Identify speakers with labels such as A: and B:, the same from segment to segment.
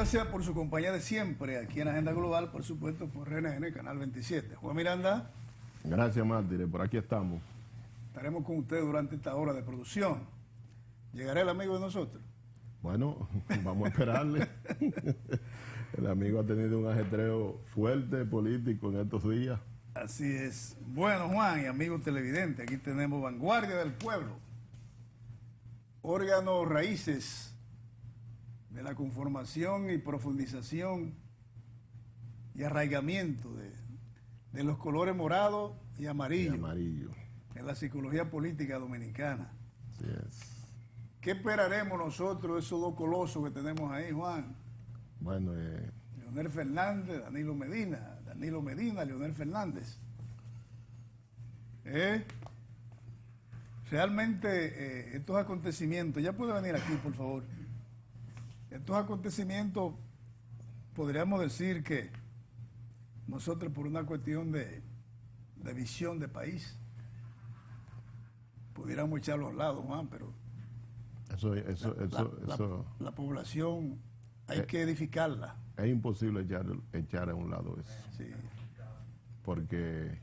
A: Gracias por su compañía de siempre aquí en Agenda Global, por supuesto, por RNN, Canal 27. Juan Miranda.
B: Gracias, Mártires. Por aquí estamos.
A: Estaremos con usted durante esta hora de producción. ¿Llegará el amigo de nosotros?
B: Bueno, vamos a esperarle. El amigo ha tenido un ajetreo fuerte político en estos días.
A: Así es. Bueno, Juan y amigos televidentes, aquí tenemos Vanguardia del Pueblo, órganos raíces de la conformación y profundización y arraigamiento de los colores morado y amarillo, en la psicología política dominicana.
B: Así es.
A: ¿Qué esperaremos nosotros de esos dos colosos que tenemos ahí, Juan?
B: Bueno,
A: Leonel Fernández, Danilo Medina, Leonel Fernández. Realmente estos acontecimientos, ya puede venir aquí por favor, estos acontecimientos podríamos decir que nosotros por una cuestión de visión de país pudiéramos echarlo a un lado, Juan, pero la población hay que edificarla.
B: Es imposible echar a un lado eso.
A: Sí.
B: Porque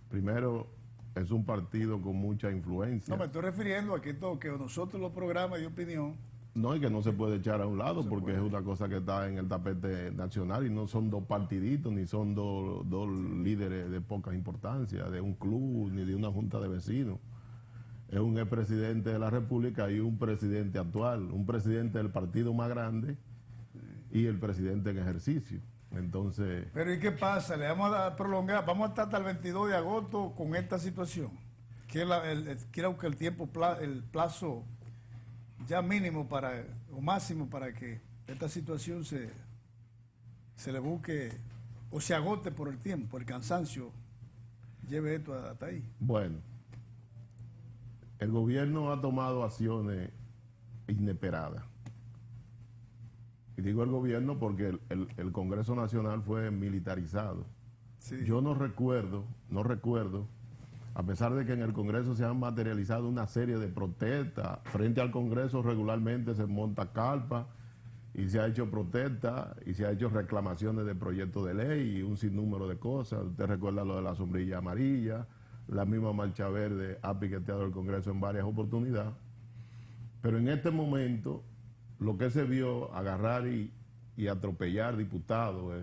B: primero es un partido con mucha influencia.
A: No, me estoy refiriendo a que nosotros los programas de opinión.
B: No, y que no se puede echar a un lado porque es una cosa que está en el tapete nacional y no son dos partiditos, ni son dos líderes de poca importancia, de un club, ni de una junta de vecinos. Es un expresidente de la República y un presidente actual, un presidente del partido más grande y el presidente en ejercicio. Entonces...
A: Pero ¿y qué pasa? Le vamos a prolongar, vamos a estar hasta el 22 de agosto con esta situación. Creo que el plazo ya mínimo o máximo para que esta situación se le busque o se agote por el tiempo, el cansancio, lleve esto hasta ahí.
B: Bueno, el gobierno ha tomado acciones inesperadas. Y digo el gobierno porque el Congreso Nacional fue militarizado.
A: Sí.
B: Yo no recuerdo, a pesar de que en el Congreso se han materializado una serie de protestas, frente al Congreso regularmente se monta carpa y se ha hecho protesta y se ha hecho reclamaciones de proyectos de ley y un sinnúmero de cosas. Usted recuerda lo de la sombrilla amarilla, la misma marcha verde ha piqueteado el Congreso en varias oportunidades. Pero en este momento lo que se vio agarrar y atropellar diputados,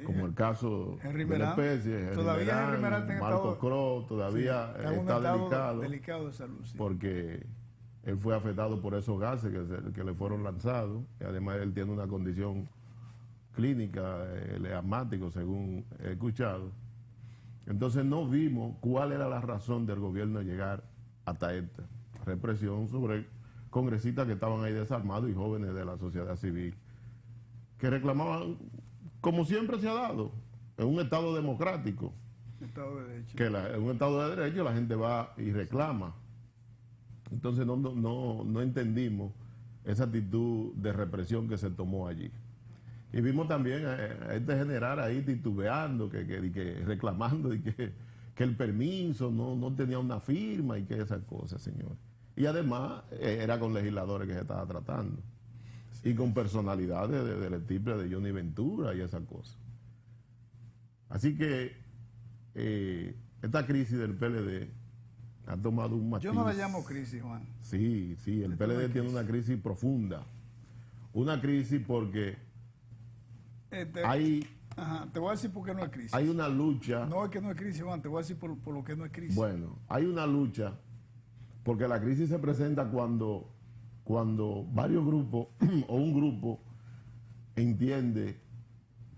B: como el caso de la especie, Marco Cross, todavía está
A: delicado de salud, sí.
B: Porque él fue afectado por esos gases que le fueron lanzados, y además él tiene una condición clínica, él es asmático, según he escuchado. Entonces no vimos cuál era la razón del gobierno de llegar hasta esta represión sobre congresistas que estaban ahí desarmados y jóvenes de la sociedad civil, que reclamaban, como siempre se ha dado, en un Estado democrático,
A: Estado de derecho.
B: En un Estado de derecho la gente va y reclama. Entonces no entendimos esa actitud de represión que se tomó allí. Y vimos también a este general ahí titubeando, que reclamando que el permiso no tenía una firma y que esas cosas, señores. Y además era con legisladores que se estaba tratando. Sí. Y con personalidades del tipo de Johnny Ventura y esas cosas. Así que esta crisis del PLD ha tomado un matiz.
A: Yo no la llamo crisis, Juan.
B: Sí, el PLD tiene una crisis profunda. Una crisis porque
A: te voy a decir por qué no es crisis.
B: Hay una lucha.
A: No es que no es crisis, Juan, te voy a decir por lo que no es crisis.
B: Bueno, hay una lucha porque la crisis se presenta cuando varios grupos o un grupo entiende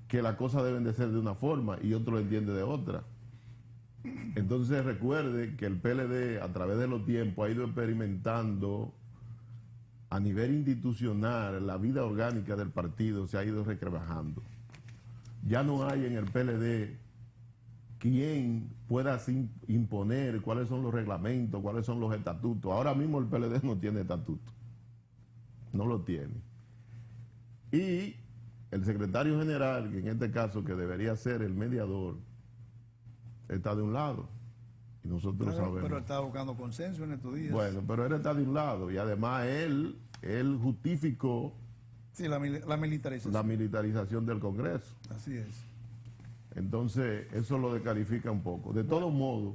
B: que las cosas deben de ser de una forma y otro lo entiende de otra. Entonces recuerde que el PLD a través de los tiempos ha ido experimentando a nivel institucional, la vida orgánica del partido se ha ido retrabajando. Ya no hay en el PLD quien pueda así imponer cuáles son los reglamentos, cuáles son los estatutos. Ahora mismo el PLD no tiene estatuto. No lo tiene. Y el secretario general, que en este caso que debería ser el mediador, está de un lado. Y nosotros sabemos.
A: Pero está buscando consenso en estos días.
B: Bueno, pero él está de un lado. Y además él justificó
A: Sí, la militarización.
B: La militarización del Congreso.
A: Así es.
B: Entonces, eso lo descalifica un poco. De todos modos,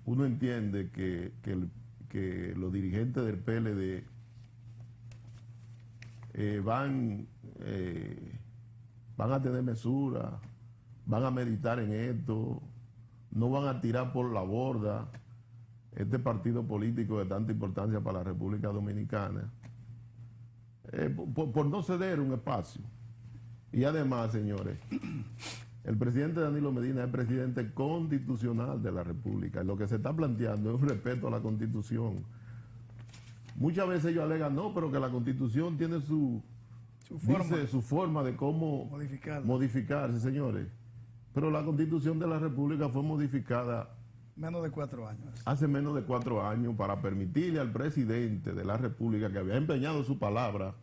B: uno entiende que los dirigentes del PLD van a tener mesura, van a meditar en esto, no van a tirar por la borda este partido político de tanta importancia para la República Dominicana, por no ceder un espacio. Y además, señores, el presidente Danilo Medina es presidente constitucional de la República. Y lo que se está planteando es un respeto a la Constitución. Muchas veces ellos alegan, no, pero que la Constitución tiene su forma de cómo modificarse, señores. Pero la Constitución de la República fue modificada
A: menos de 4 años.
B: Hace menos de 4 años para permitirle al presidente de la República, que había empeñado su palabra,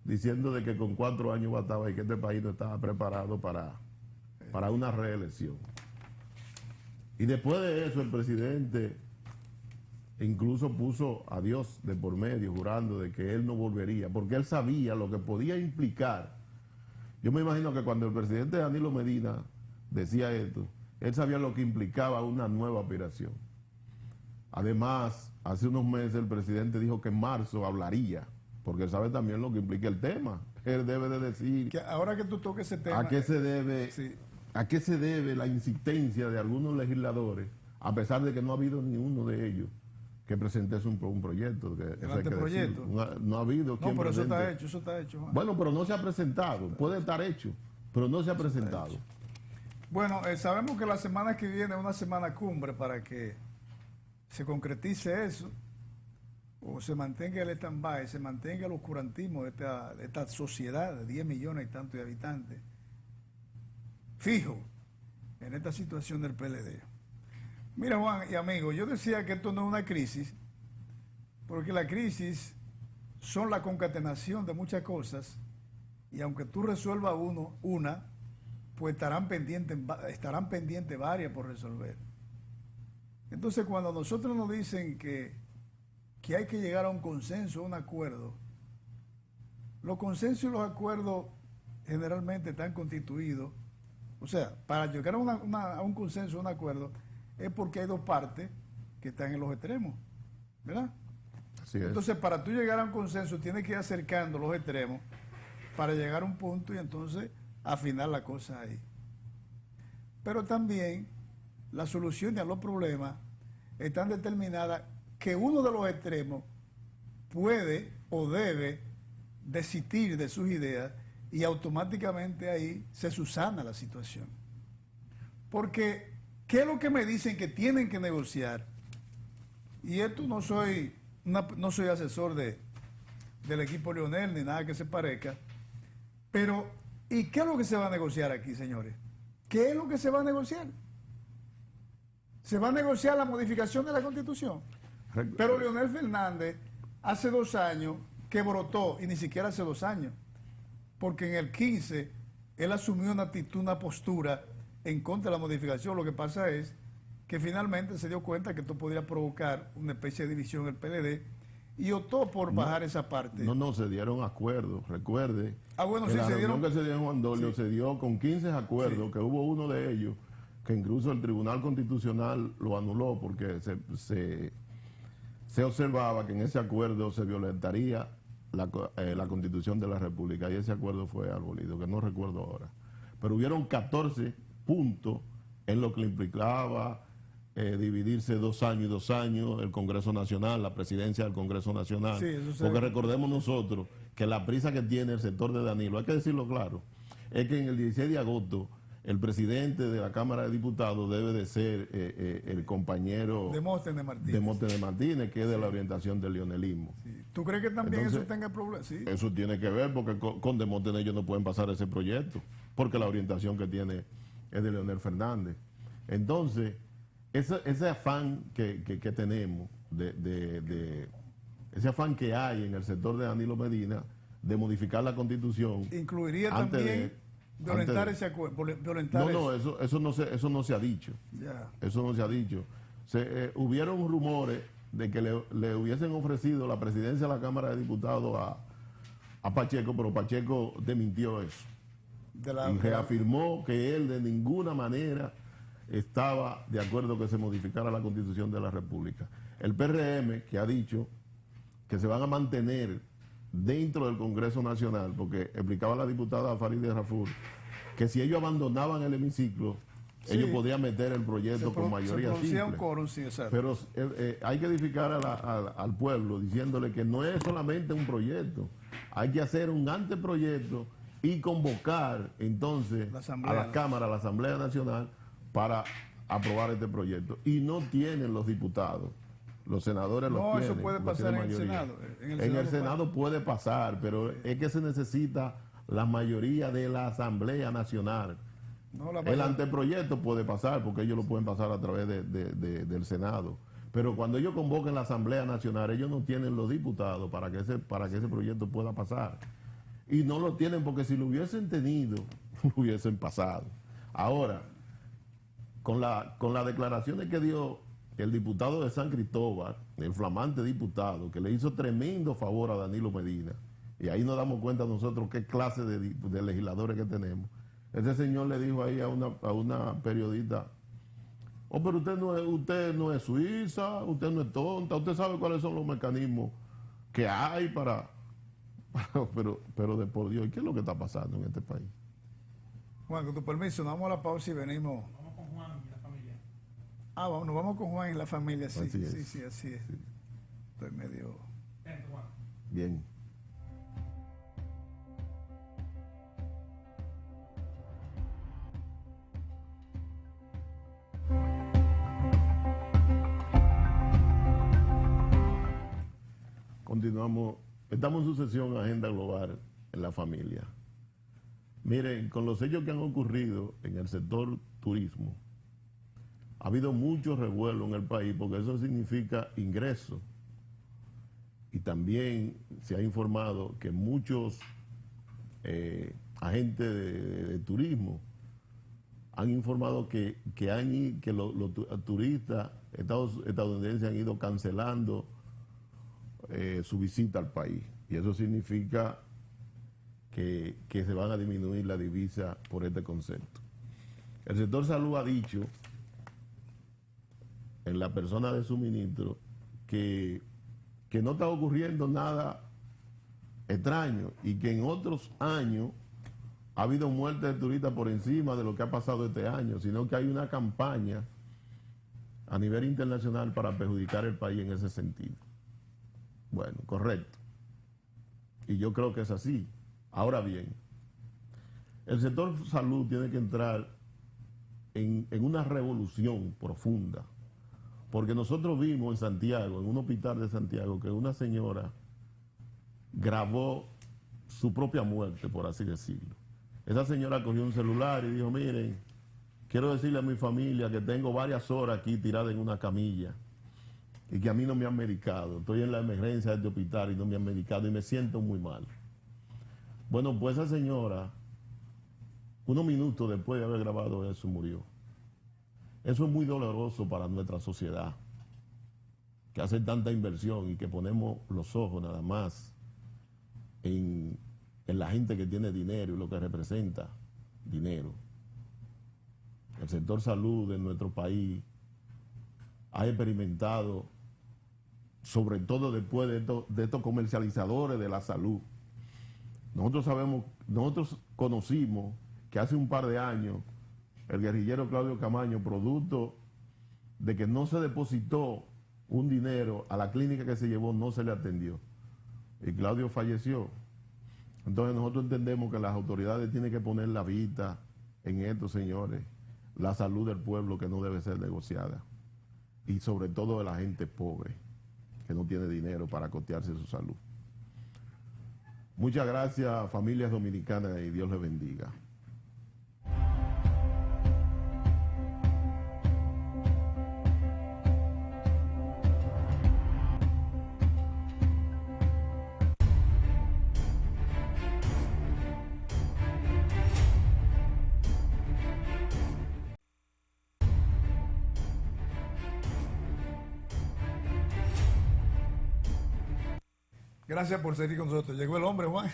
B: diciendo de que con 4 años bastaba y que este país no estaba preparado para una reelección. Y después de eso el presidente incluso puso a Dios de por medio, jurando de que él no volvería, porque él sabía lo que podía implicar. Yo me imagino que cuando el presidente Danilo Medina decía esto, él sabía lo que implicaba una nueva aspiración. Además, hace unos meses el presidente dijo que en marzo hablaría, porque él sabe también lo que implica el tema. Él debe de decir...
A: Que ahora que tú toques ese tema...
B: ¿A qué se debe,
A: sí,
B: a qué se debe la insistencia de algunos legisladores, a pesar de que no ha habido ni uno de ellos que presentase un proyecto?
A: El anteproyecto.
B: No ha habido quien
A: pero
B: presente.
A: eso está hecho. Juan.
B: Bueno, pero no se ha presentado. Puede estar hecho, pero no se ha presentado.
A: Bueno, sabemos que la semana que viene es una semana cumbre para que se concretice eso, o se mantenga el stand-by, se mantenga el oscurantismo de esta sociedad de 10 millones y tantos de habitantes, fijo en esta situación del PLD. Mira, Juan y amigos, yo decía que esto no es una crisis, porque la crisis son la concatenación de muchas cosas, y aunque tú resuelvas una, pues estarán pendientes varias por resolver. Entonces, cuando nosotros nos dicen que hay que llegar a un consenso, a un acuerdo, los consensos y los acuerdos generalmente están constituidos, o sea, para llegar a un consenso, a un acuerdo, es porque hay dos partes que están en los extremos, ¿verdad?
B: Así es.
A: Entonces, para tú llegar a un consenso, tienes que ir acercando los extremos para llegar a un punto y entonces afinar la cosa ahí. Pero también las soluciones a los problemas están determinadas que uno de los extremos puede o debe desistir de sus ideas y automáticamente ahí se subsana la situación. Porque, ¿qué es lo que me dicen que tienen que negociar? Y esto no soy asesor del equipo Leonel ni nada que se parezca, pero ¿y qué es lo que se va a negociar aquí, señores? ¿Qué es lo que se va a negociar? Se va a negociar la modificación de la Constitución. Pero Leonel Fernández hace 2 años que brotó, y ni siquiera hace 2 años, porque en el 15 él asumió una actitud, una postura en contra de la modificación. Lo que pasa es que finalmente se dio cuenta que esto podría provocar una especie de división en el PLD y optó por bajar esa parte.
B: No, se dieron acuerdos, recuerde.
A: Bueno,
B: que
A: sí,
B: la
A: se
B: reunión
A: dieron.
B: que se dio en Juan Dolio
A: Sí.
B: se dio con 15 acuerdos, sí, que hubo uno de ellos que incluso el Tribunal Constitucional lo anuló porque se observaba que en ese acuerdo se violentaría la Constitución de la República, y ese acuerdo fue abolido, que no recuerdo ahora. Pero hubieron 14 puntos en lo que le implicaba dividirse 2 años y 2 años, el Congreso Nacional, la presidencia del Congreso Nacional.
A: Sí,
B: porque recordemos nosotros que la prisa que tiene el sector de Danilo, hay que decirlo claro, es que en el 16 de agosto el presidente de la Cámara de Diputados debe de ser el compañero
A: Demóstenes Martínez,
B: que es de la orientación del leonelismo.
A: Sí. ¿Tú crees que también
B: Entonces,
A: eso tenga problemas? Sí.
B: Eso tiene que ver porque con Demóstenes ellos no pueden pasar ese proyecto, porque la orientación que tiene es de Leonel Fernández. Entonces, ese afán que tenemos, ese afán que hay en el sector de Danilo Medina de modificar la Constitución,
A: incluiría también violentar ese acuerdo.
B: Eso no se ha dicho.
A: Ya.
B: Eso no se ha dicho. Hubieron rumores de que le hubiesen ofrecido la presidencia de la Cámara de Diputados a Pacheco, pero Pacheco desmintió eso. Y reafirmó que él de ninguna manera estaba de acuerdo que se modificara la Constitución de la República. El PRM, que ha dicho que se van a mantener dentro del Congreso Nacional, porque explicaba la diputada Farideh Raful, que si ellos abandonaban el hemiciclo, sí, ellos podían meter el proyecto con mayoría simple.
A: Un quórum, sí,
B: pero hay que edificar al pueblo diciéndole que no es solamente un proyecto, hay que hacer un anteproyecto y convocar entonces a la Cámara, a la Asamblea Nacional, para aprobar este proyecto. Y no tienen los diputados. Los senadores los tienen.
A: No, eso puede pasar en el Senado.
B: En el Senado puede pasar, pero es que se necesita la mayoría de la Asamblea Nacional. El anteproyecto puede pasar, porque ellos lo pueden pasar a través del Senado. Pero cuando ellos convoquen la Asamblea Nacional, ellos no tienen los diputados para que ese proyecto pueda pasar. Y no lo tienen porque si lo hubiesen tenido, lo hubiesen pasado. Ahora, con las declaraciones que dio el diputado de San Cristóbal, el flamante diputado, que le hizo tremendo favor a Danilo Medina, y ahí nos damos cuenta nosotros qué clase de legisladores que tenemos. Ese señor le dijo ahí a una periodista: oh, pero usted no es suiza, usted no es tonta, usted sabe cuáles son los mecanismos que hay para pero de por Dios, ¿qué es lo que está pasando en este país?
A: Juan, con tu permiso, nos vamos a la pausa y venimos.
C: Vamos con Juan y la familia.
A: Nos vamos con Juan y la familia, sí.
B: Así es.
A: Sí, así es. Sí. Estoy medio...
C: Ven, Juan.
B: Bien. Continuamos. Estamos en su sesión Agenda Global en la familia. Miren, con los hechos que han ocurrido en el sector turismo, ha habido mucho revuelo en el país porque eso significa ingresos. Y también se ha informado que muchos agentes de turismo han informado que los turistas estadounidenses han ido cancelando su visita al país, y eso significa que se van a disminuir la divisa por este concepto. El sector salud ha dicho, en la persona de suministro, que no está ocurriendo nada extraño y que en otros años ha habido muertes de turistas por encima de lo que ha pasado este año, sino que hay una campaña a nivel internacional para perjudicar el país en ese sentido. Bueno, correcto. Y yo creo que es así. Ahora bien, el sector salud tiene que entrar en una revolución profunda. Porque nosotros vimos en Santiago, en un hospital de Santiago, que una señora grabó su propia muerte, por así decirlo. Esa señora cogió un celular y dijo: miren, quiero decirle a mi familia que tengo varias horas aquí tirada en una camilla y que a mí no me han medicado. Estoy en la emergencia de este hospital y no me han medicado y me siento muy mal. Bueno, pues esa señora, unos minutos después de haber grabado eso, murió. Eso es muy doloroso para nuestra sociedad, que hace tanta inversión y que ponemos los ojos nada más en la gente que tiene dinero y lo que representa dinero. El sector salud de nuestro país ha experimentado, sobre todo después de estos comercializadores de la salud. Nosotros conocimos que hace un par de años el guerrillero Claudio Camaño, producto de que no se depositó un dinero a la clínica que se llevó, no se le atendió. Y Claudio falleció. Entonces nosotros entendemos que las autoridades tienen que poner la vista en esto, señores. La salud del pueblo, que no debe ser negociada. Y sobre todo de la gente pobre, que no tiene dinero para costearse su salud. Muchas gracias, familias dominicanas, y Dios les bendiga.
A: Gracias por seguir con nosotros. Llegó el hombre, Juan.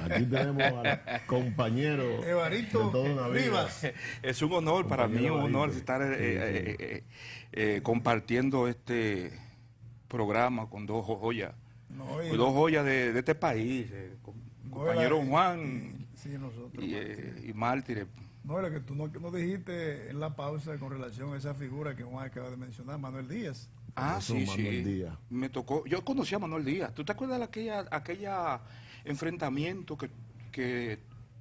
B: Aquí tenemos al compañero
A: Evarito
B: de toda una vida.
A: Rivas.
D: Es un honor para mí, un honor
B: Evarito.
D: estar
B: Sí.
D: compartiendo este programa con dos joyas,
A: No, y-
D: con dos joyas de este país, compañero
A: y-
D: Juan
A: Sí, nosotros.
D: y mártires.
A: No, era que tú no dijiste en la pausa con relación a esa figura que Juan acaba de mencionar, Manuel Díaz.
D: Ah,
B: Eso,
D: sí,
B: Manuel
D: sí.
B: Díaz.
D: Me tocó. Yo conocí a Manuel Díaz. ¿Tú te acuerdas de aquella enfrentamiento que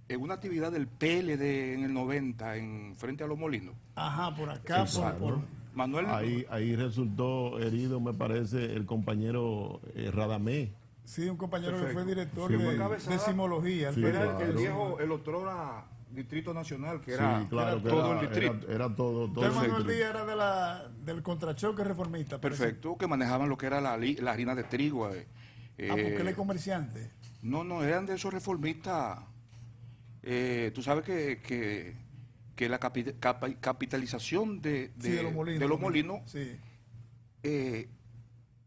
D: en una actividad del PLD en el 90 en frente a Los Molinos?
A: Ajá, por acá,
B: Sí,
A: por,
B: claro.
D: Manuel,
B: Ahí resultó herido, me parece, el compañero Radamés.
A: sí, un compañero que
D: Perfecto.
A: fue director
B: Sí,
A: de,
B: fue
D: cabezada.
A: simología.
B: Sí,
D: era
B: claro.
D: el viejo, el otrora Distrito Nacional, que era,
B: Sí, claro, que
D: todo el distrito.
B: Era todo
A: Entonces
B: el
A: Manuel
B: distrito.
A: Díaz era del contrachoque reformista. parece.
D: Perfecto, que manejaban lo que era la harina de trigo.
A: Ah, porque él es comerciante.
D: No, eran de esos reformistas. Tú sabes que la capitalización
A: Sí, de los molinos. Sí.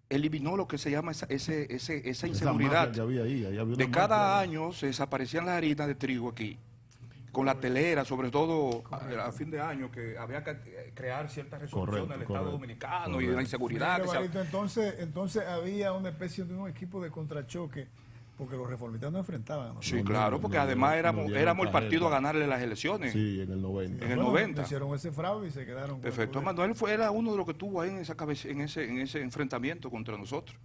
D: eliminó lo que se llama esa
B: Esa
D: inseguridad.
B: mafia que había ahí había una
D: De cada
B: mafia.
D: año se desaparecían las harinas de trigo aquí, con la telera, sobre todo a fin de año, que había que crear ciertas resoluciones del Estado
B: correcto.
D: Dominicano y de
B: Correcto.
D: la inseguridad.
A: Mira,
D: que se-
A: Barito, entonces había una especie de un equipo de contrachoque, porque los reformistas no enfrentaban a nosotros.
D: Sí, claro, porque además éramos el partido a ganarle las elecciones.
B: Sí, en el 90.
D: En el
A: Bueno,
D: 90.
A: hicieron ese fraude y se quedaron con el
D: Perfecto.
A: poder.
D: Manuel era uno de los que estuvo ahí en ese enfrentamiento contra nosotros.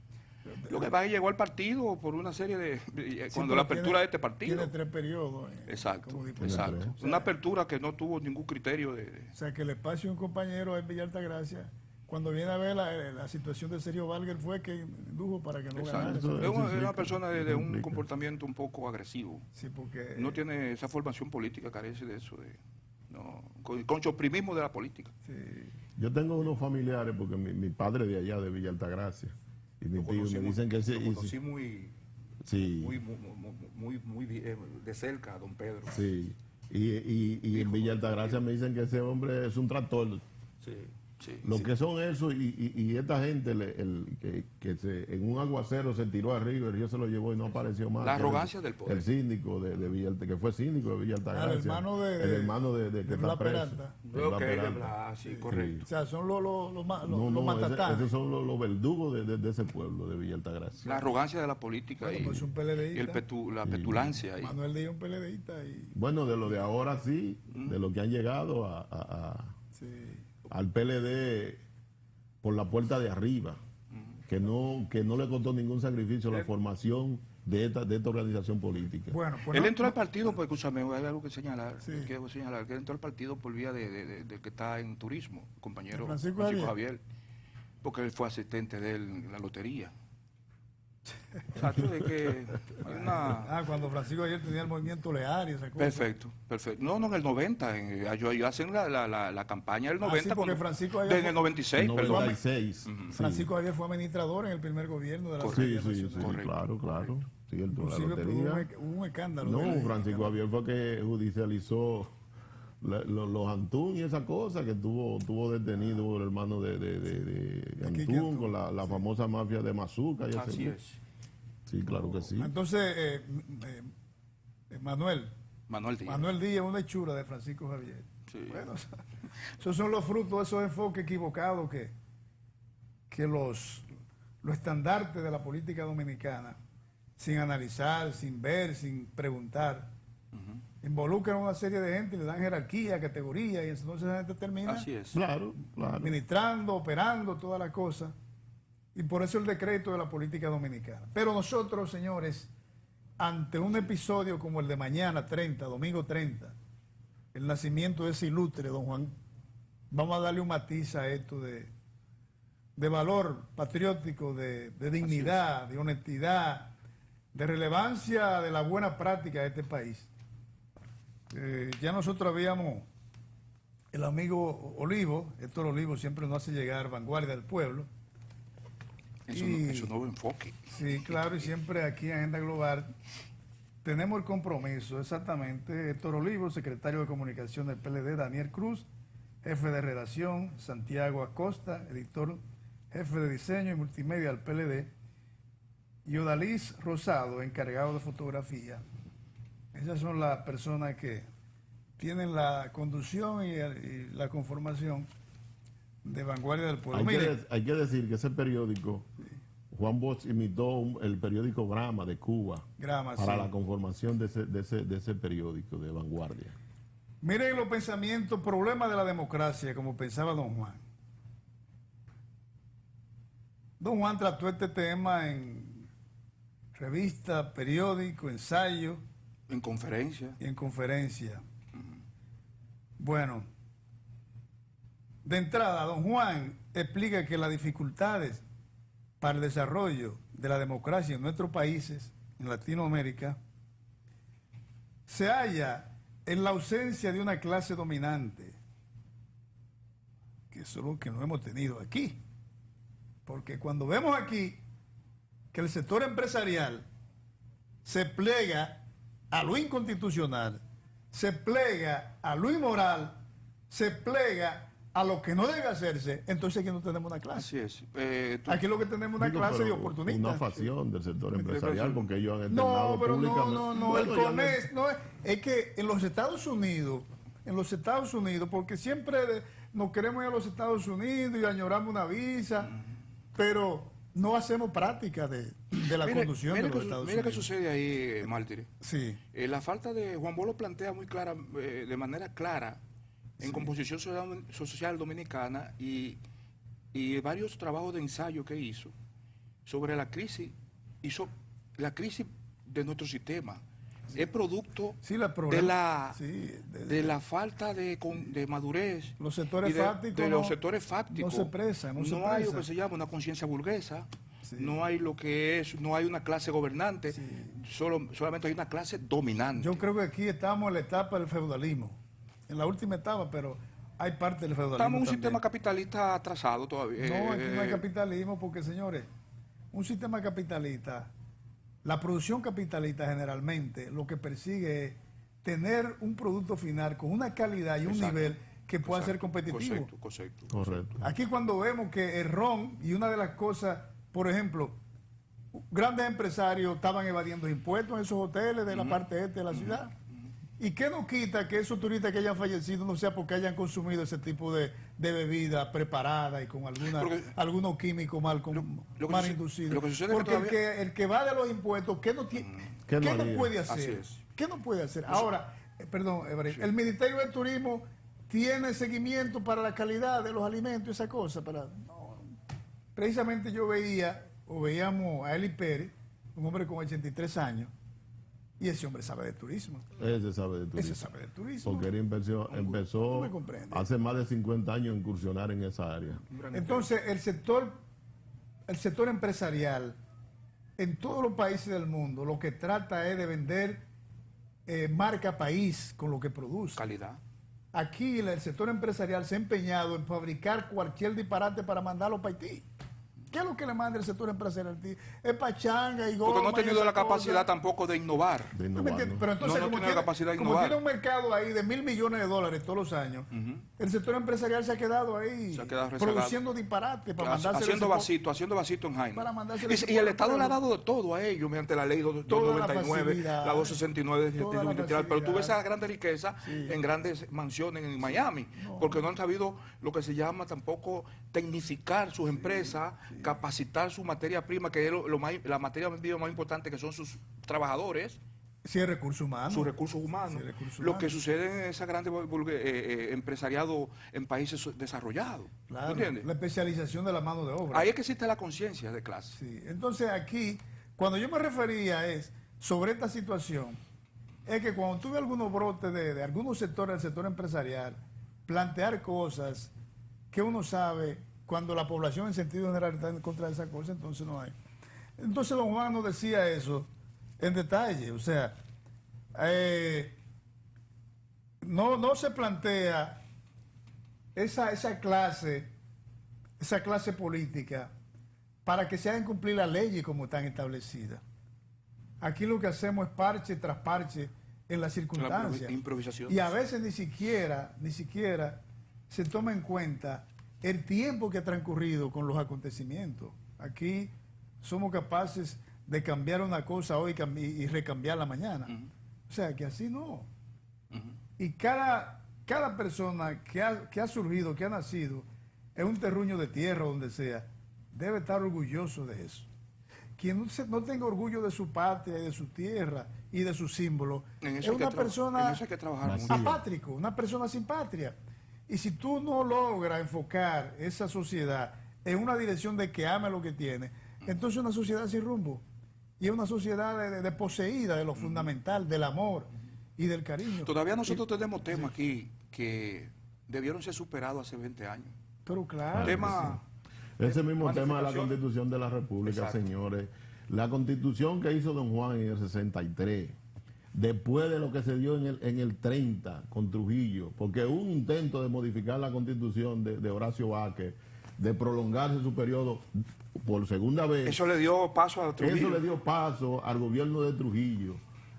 D: Lo que pasa es que llegó al partido por una serie de...
A: Sí,
D: cuando
A: pero
D: la apertura
A: tiene-
D: de este partido.
A: Tiene 3 periodos.
D: Exacto,
A: como diputado.
D: exacto.
A: O sea,
D: Una apertura que no tuvo ningún criterio
A: O sea, que el espacio de un compañero en Villa Altagracia, cuando viene a ver la situación de Sergio Valger, fue que indujo para que no
D: Exacto.
A: ganara.
B: Eso-
D: Es
B: eso
D: una
B: implica,
D: persona de
B: eso
D: un
B: implica.
D: comportamiento un poco agresivo.
A: Sí, porque
D: No tiene esa formación política, carece de eso. Con choprimismo de la política.
A: sí,
B: Yo tengo unos familiares, porque mi padre de allá, de Villa Altagracia, y mi
D: Lo
B: tío
D: conocí
B: me
D: muy-
B: dicen que sí.
D: lo conocí muy,
B: Sí,
D: muy de cerca, don Pedro.
B: sí. Y en Villa Altagracia me dicen que ese hombre es un tractor.
D: Sí, sí.
B: Lo
D: sí.
B: que son esos y esta gente en un aguacero se tiró arriba, el río se lo llevó y no apareció más.
D: La
B: Que
D: arrogancia
B: el,
D: del poder.
B: El síndico de Villa que fue síndico de Villa Altagracia.
A: el hermano de-
B: El hermano de que
A: de
B: está
A: Blas
B: preso.
A: Peralta.
B: de Blas
D: Ok, de
B: Peralta.
D: Blas, sí, correcto.
A: o sea, son los
B: No, no,
A: matatanes.
B: esos son los verdugos de ese pueblo, de Villa Altagracia.
D: La arrogancia de la política
A: Bueno, pues es un
D: y
A: PLDista.
D: la petulancia.
A: Manuel Díaz un PLDista y
B: Bueno, de lo de ahora sí, de lo que han llegado
A: sí.
B: al PLD por la puerta de arriba, que no le costó ningún sacrificio la formación de esta organización política.
A: Bueno, pues
D: Él
A: no-
D: entró al partido, pues escúchame, hay algo que señalar.
A: Sí.
D: Quiero señalar que él entró al partido por vía de que está en turismo, el compañero
A: Francisco
D: Francisco
A: Javier.
D: Javier, porque él fue asistente de él en la lotería. O sea, tú de que hay una...
A: cuando Francisco ayer tenía el movimiento Lear y esa cosa.
D: Perfecto, perfecto. No, en el 90, ellos hacen la campaña del 90.
A: sí, porque
D: cuando-
A: Francisco Javier
D: en el
A: fue-
D: 96, perdón.
B: 96.
A: Francisco Javier fue administrador en el primer gobierno de la
B: Sí,
A: Lotería
B: sí, sí,
A: Nacional.
D: Correcto.
B: claro. Sí, la
A: Inclusive pues,
B: lotería.
A: hubo un escándalo.
B: No,
A: de él.
B: Francisco Javier fue que judicializó los Antún y esa cosa, que tuvo detenido el hermano de
A: Kiki
B: Antún
A: Antún,
B: con la famosa mafia de Mazuca. Y ese
D: Así
B: grupo.
D: es.
B: Sí, claro que sí.
A: Entonces, Manuel
D: Manuel Díaz.
A: Díaz, una hechura de Francisco Javier.
D: Sí.
A: Bueno, esos son los frutos de esos enfoques equivocados que los estandartes de la política dominicana, sin analizar, sin ver, sin preguntar, involucran a una serie de gente y le dan jerarquía, categoría, y entonces la gente termina
D: Así es.
B: Claro.
A: administrando, operando, todas las cosas. Y por eso el decreto de la política dominicana. Pero nosotros, señores, ante un episodio como el de mañana 30, domingo 30, el nacimiento de ese ilustre don Juan, vamos a darle un matiz a esto de valor patriótico, de dignidad, de honestidad, de relevancia de la buena práctica de este país. Ya nosotros habíamos, el amigo Olivo, Héctor Olivo siempre nos hace llegar vanguardia del pueblo.
D: Es
A: Y-
D: un nuevo enfoque.
A: Sí, claro, y siempre aquí en Agenda Global tenemos el compromiso, exactamente, Héctor Olivo, secretario de Comunicación del PLD, Daniel Cruz, jefe de redacción, Santiago Acosta, editor, jefe de diseño y multimedia del PLD, y Odalis Rosado, encargado de fotografía. Esas son las personas que tienen la conducción y la conformación de Vanguardia del Pueblo.
B: Hay que decir que ese periódico, Juan Bosch imitó el periódico Grama de Cuba
A: Grama,
B: para
A: sí.
B: la conformación de ese periódico de Vanguardia.
A: Miren los pensamientos, problemas de la democracia, como pensaba don Juan. Don Juan trató este tema en revista, periódico, ensayo
D: En conferencia.
A: y en conferencia. Bueno, de entrada, don Juan explica que las dificultades para el desarrollo de la democracia en nuestros países, en Latinoamérica, se halla en la ausencia de una clase dominante, que eso es lo que no hemos tenido aquí. Porque cuando vemos aquí que el sector empresarial se plega a lo inconstitucional, se plega a lo inmoral, se plega a lo que no debe hacerse, entonces aquí no tenemos una clase.
D: Así es.
A: Aquí lo que tenemos es una
B: Digo,
A: clase
B: pero
A: de oportunistas.
B: Una facción del sector
A: Sí.
B: empresarial, porque ellos han
A: No,
B: externado
A: pero
B: públicamente.
A: no, el
B: Bueno, ya
A: COMES, no, es que en los Estados Unidos, porque siempre nos queremos ir a los Estados Unidos y añoramos una visa, pero no hacemos práctica de la conducción de los Estados
D: Mira qué
A: Unidos.
D: sucede ahí, Mártir.
A: Sí,
D: La falta de Juan Bolo plantea muy clara, de manera clara, en composición social dominicana y varios trabajos de ensayo que hizo sobre la crisis, la crisis de nuestro sistema. Es producto
A: sí, la
D: de
A: problema,
D: de la falta de madurez
A: los sectores
D: y
A: fácticos
D: de
A: no-
D: los sectores fácticos.
A: no se expresan, no se
D: hay lo
A: expresan.
D: que se llama una conciencia burguesa,
A: Sí.
D: no hay lo que es, no hay una clase gobernante,
A: Sí.
D: solamente hay una clase dominante.
A: Yo creo que aquí estamos en la etapa del feudalismo, en la última etapa, pero hay parte del feudalismo
D: Estamos en un
A: también.
D: sistema capitalista atrasado todavía.
A: No, aquí no hay capitalismo porque, señores, un sistema capitalista, la producción capitalista generalmente lo que persigue es tener un producto final con una calidad y un
D: Exacto.
A: nivel que pueda ser
D: Exacto.
A: competitivo.
D: Correcto.
B: Correcto.
A: Aquí cuando vemos que el ron y una de las cosas, por ejemplo, grandes empresarios estaban evadiendo impuestos en esos hoteles de la parte este de la ciudad. ¿Y qué nos quita que esos turistas que hayan fallecido no sea porque hayan consumido ese tipo de bebida preparada y con algunos químicos mal
D: lo que
A: mal
D: sucede-
A: inducidos?
D: lo que sucede es que
A: Porque el que va de los impuestos, ¿qué no, tiene,
B: ¿Qué
A: ¿qué
B: no
A: no
B: haría?
A: puede
D: Así
A: hacer?
D: es.
A: ¿Qué no puede hacer? Ahora, perdón, Ebrahim, el Ministerio de Turismo tiene seguimiento para la calidad de los alimentos y esa cosa. Precisamente yo veíamos a Eli Pérez, un hombre con 83 años, y ese hombre sabe de turismo.
B: Ese sabe de turismo.
A: Ese sabe de turismo.
B: Porque él
A: no
B: empezó
A: me comprende.
B: hace más de 50 años a incursionar en esa área.
A: Entonces, el sector empresarial en todos los países del mundo lo que trata es de vender marca país con lo que produce.
D: Calidad.
A: Aquí el sector empresarial se ha empeñado en fabricar cualquier disparate para mandarlo para Haití. ¿Qué es lo que le manda el sector empresarial a Haití? Es pachanga y goma.
D: Porque no ha
A: y
D: tenido
A: esa
D: la
A: cosa.
D: capacidad tampoco de innovar.
B: De
A: ¿No
B: innovar,
A: me entiendes?
B: ¿no?
A: Pero entonces,
D: No
A: como,
D: tiene la capacidad de
A: como
D: innovar.
A: tiene un mercado ahí de $1.000 millones todos los años, el sector empresarial se ha quedado ahí
D: Se ha quedado rezagado.
A: produciendo disparate para mandarse
D: Haciendo vasito en Jaime.
A: para mandárselo
D: Y el Estado
A: por
D: le ha
A: pueblo.
D: dado de todo a ellos mediante la ley
A: Toda la
D: 299,
A: facilidad,
D: la 269 de
A: toda la
D: industrial. Pero tú ves
A: facilidad.
D: esa grande riqueza
A: Sí.
D: en grandes mansiones en Miami, porque no han sabido lo que se llama tampoco tecnificar sus empresas, capacitar su materia prima, que es la materia prima más importante, que son sus trabajadores,
A: Sí, el recurso humano.
D: sus recursos humanos.
A: Sí, recursos
D: Lo
A: humanos.
D: que sucede en ese grande empresariado en países desarrollados.
A: Claro,
D: ¿Tú entiendes?
A: la especialización de la mano de obra.
D: Ahí es que existe la conciencia de clase.
A: Sí. Entonces aquí, cuando yo me refería sobre esta situación, es que cuando tuve algunos brotes de algunos sectores del sector empresarial, plantear cosas que uno sabe, cuando la población en sentido general está en contra de esa cosa, entonces no hay. Entonces don Juan nos decía eso en detalle, o sea, no se plantea esa clase política para que se hagan cumplir las leyes como están establecidas. Aquí lo que hacemos es parche tras parche en las circunstancias.
D: Improvisación.
A: Y a veces ni siquiera se toma en cuenta el tiempo que ha transcurrido con los acontecimientos. Aquí somos capaces de cambiar una cosa hoy y recambiarla mañana.
D: Ujú.
A: O sea, que así no.
D: Ujú.
A: Y cada persona que ha surgido, que ha nacido en un terruño de tierra, donde sea, debe estar orgulloso de eso. Quien no tenga orgullo de su patria y de su tierra y de su símbolo,
D: En
A: es
D: eso hay que
A: una
D: en
A: persona
D: eso hay que trabajar
B: Vacía.
D: mucho.
A: apátrico, una persona sin patria. Y si tú no logras enfocar esa sociedad en una dirección de que ame lo que tiene, entonces es una sociedad sin rumbo. Y es una sociedad de poseída de lo fundamental, del amor y del cariño.
D: Todavía nosotros tenemos temas aquí que debieron ser superados hace 20 años.
A: Pero claro.
D: Tema
B: Ese mismo tema de la
D: Modificación.
B: Constitución de la República,
D: Exacto.
B: señores. La Constitución que hizo Don Juan en el 63, después de lo que se dio en el 30 con Trujillo, porque hubo un intento de modificar la Constitución de Horacio Vázquez, de prolongarse su periodo por segunda vez.
D: eso le dio paso a Trujillo.
B: Eso le dio paso al gobierno de Trujillo.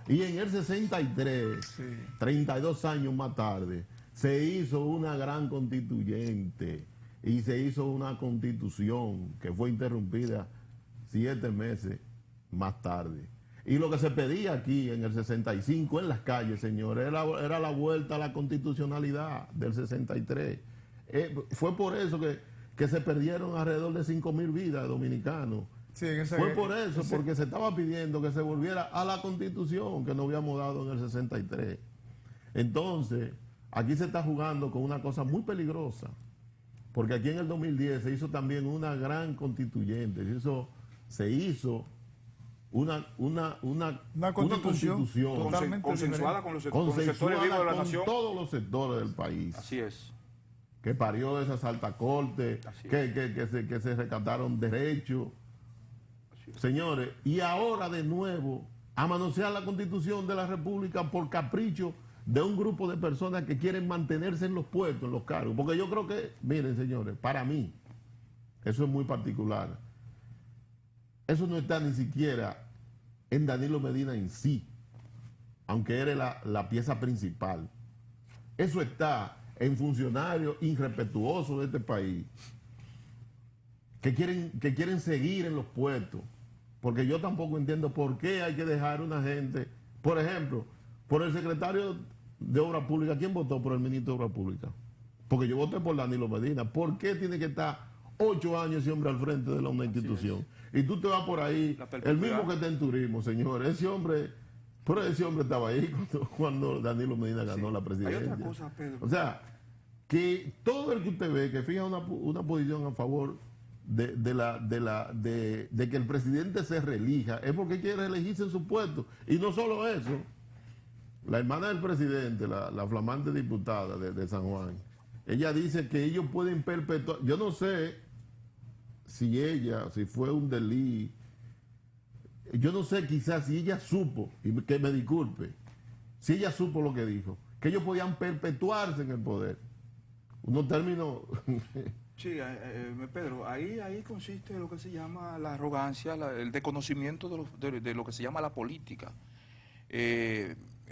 B: Y en el 63,
A: Sí.
B: 32 años más tarde, se hizo una gran constituyente y se hizo una constitución que fue interrumpida 7 meses más tarde. Y lo que se pedía aquí en el 65 en las calles, señores, era la vuelta a la constitucionalidad del 63. Fue por eso que se perdieron alrededor de 5.000 vidas dominicanos.
A: Sí, en esa-
B: Fue por eso,
A: ese-
B: porque se estaba pidiendo que se volviera a la constitución que nos habíamos dado en el 63. Entonces, aquí se está jugando con una cosa muy peligrosa, porque aquí en el 2010 se hizo también una gran constituyente, se hizo una
A: constitución
B: constitución
A: totalmente
D: consensuada con los sectores vivos de
B: consensuada
D: la
B: con
D: nación.
B: todos los sectores del país,
D: Así es.
B: que parió esas altas cortes,
D: Así
B: que se rescataron derechos.
D: Así es.
B: Señores, y ahora de nuevo a manosear la Constitución de la República por capricho de un grupo de personas que quieren mantenerse en los puestos, en los cargos. Porque yo creo que, miren, señores, para mí, eso es muy particular. Eso no está ni siquiera en Danilo Medina en sí, aunque era la pieza principal. Eso está en funcionarios irrespetuosos de este país, que quieren seguir en los puestos. Porque yo tampoco entiendo por qué hay que dejar una gente, por ejemplo, por el secretario de Obras Públicas. ¿Quién votó por el ministro de Obras Públicas? Porque yo voté por Danilo Medina. ¿Por qué tiene que estar 8 años ese hombre al frente de una institución? Y tú te vas por ahí,
D: La
B: el
D: perpetuidad.
B: mismo que está en turismo, señores. Ese hombre estaba ahí cuando Danilo Medina ganó la
D: Hay
B: presidencia.
D: otra cosa, Pedro.
B: O sea, que todo el que usted ve que fija una posición a favor de que el presidente se reelija es porque quiere reelegirse en su puesto. Y no solo eso, la hermana del presidente, la flamante diputada de San Juan, ella dice que ellos pueden perpetuar. Yo no sé si fue un delito. Yo no sé, quizás si ella supo, y que me disculpe, si ella supo lo que dijo, que ellos podían perpetuarse en el poder. Unos términos.
D: Sí, Pedro, ahí consiste lo que se llama la arrogancia, el desconocimiento de lo que se llama la política.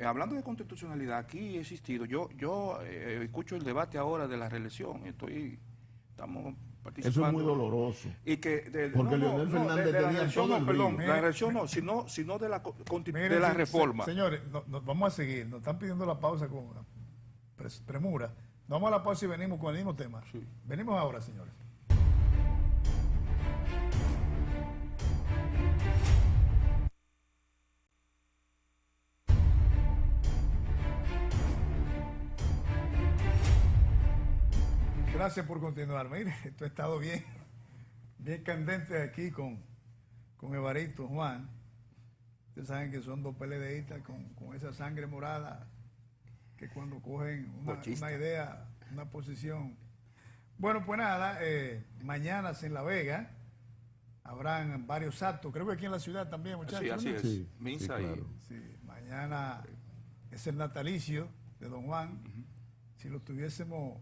D: Hablando de constitucionalidad, aquí he existido. Yo escucho el debate ahora de la reelección. Estamos participando.
B: Eso es muy doloroso.
D: Y que
B: Porque Leonel Fernández
D: de la
B: tenía
D: reelección,
B: todo el
D: perdón,
B: brillo.
D: la reelección no, sino de la,
A: Miren,
D: de la reforma.
A: Señores, vamos a seguir. Nos están pidiendo la pausa con una premura. Nos vamos a la pausa y venimos con el mismo tema.
D: Sí.
A: Venimos ahora, señores. Gracias por continuar. Mire, esto ha estado bien candente aquí con Evaristo Juan. Ustedes saben que son dos PLDistas con esa sangre morada que cuando cogen
D: Bochista.
A: una idea, una posición. Bueno, pues nada, mañana en La Vega habrán varios actos, creo que aquí en la ciudad también, muchachos.
D: Sí, así
A: ¿no?
D: es.
B: Sí,
D: Misa
B: sí,
D: y-
B: claro.
A: Sí, mañana es el natalicio de Don Juan. Si lo tuviésemos,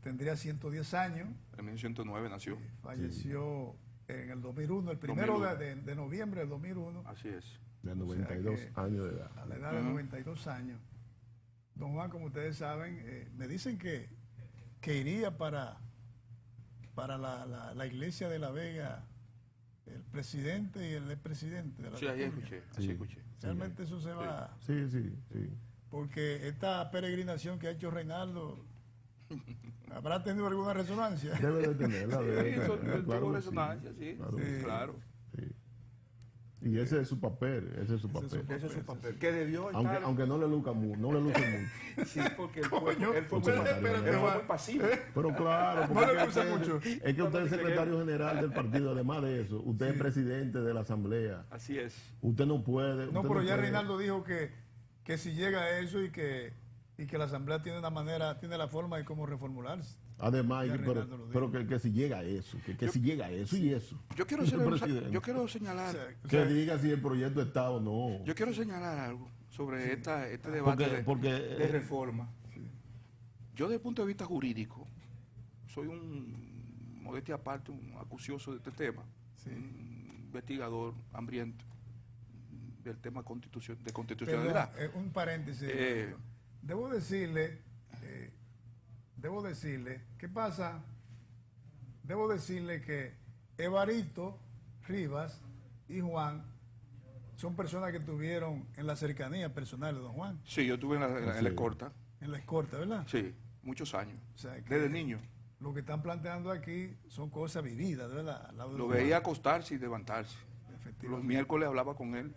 A: tendría 110 años.
D: En 1909 nació.
A: Falleció en el 2001, el primero
D: 2001.
A: de noviembre del 2001,
D: Así es.
B: De 92
A: que-
B: años de edad.
A: a la edad de 92 años. Don Juan, como ustedes saben, me dicen que iría para la iglesia de La Vega el presidente y el expresidente de la
D: Sí, ahí
A: República.
D: escuché, así
B: Sí.
D: escuché.
A: Realmente eso se va,
B: Sí, sí, sí.
A: porque esta peregrinación que ha hecho Reinaldo habrá tenido alguna resonancia.
B: Debe de tenerla, debe de
D: Sí, eso
B: tenerla,
D: tuvo
B: claro que
D: resonancia, sí,
B: claro
A: sí.
B: que
D: claro.
B: sí. Y ese es su papel, ese es su
A: Ese es su
B: papel.
E: Ese es su papel. Que debió
B: Aunque,
E: estar.
B: aunque no le luce mucho.
E: Sí, porque él
A: Coño,
E: él fue
A: espérate,
E: muy,
A: espérate,
E: él fue
A: Juan.
E: muy pasivo.
B: Pero claro,
A: No
B: porque
A: le
B: es
A: luce
B: que
A: mucho.
B: usted- es que usted es secretario general del partido, además de eso, usted es presidente de la asamblea.
D: Así es.
B: Usted no puede.
A: No,
B: usted
A: pero ya
B: puede-
A: Reinaldo dijo que si llega a eso y que la Asamblea tiene una manera, tiene la forma de cómo reformularse.
B: Además,
A: Ya
B: pero,
A: Reinaldo lo dijo.
B: pero que si llega a eso, que si llega a eso y eso.
D: Yo quiero,
B: El
D: hacer
B: presidente.
D: yo quiero señalar,
A: O
B: Que
A: sea,
B: diga si el proyecto está o no.
D: yo quiero señalar algo sobre este debate
B: Porque
D: de reforma. Yo desde el punto de vista jurídico soy modestia aparte, un acucioso de este tema,
A: sí.
D: un investigador hambriento del tema de
A: Perdón,
D: constitucionalidad.
A: un paréntesis.
D: Eh,
A: Debo decirle, ¿qué pasa? Debo decirle que Evarito Rivas y Juan son personas que tuvieron en la cercanía personal de don Juan,
D: Sí, yo estuve en la
B: Sí.
D: escorta,
A: en la escorta, ¿verdad?
D: sí, muchos años,
A: O sea, que
D: desde niño.
A: lo que están planteando aquí son cosas vividas, ¿verdad? Al lado de
D: Lo
A: don
D: veía
A: Juan,
D: acostarse y levantarse. Los
A: efectivamente.
D: miércoles hablaba con él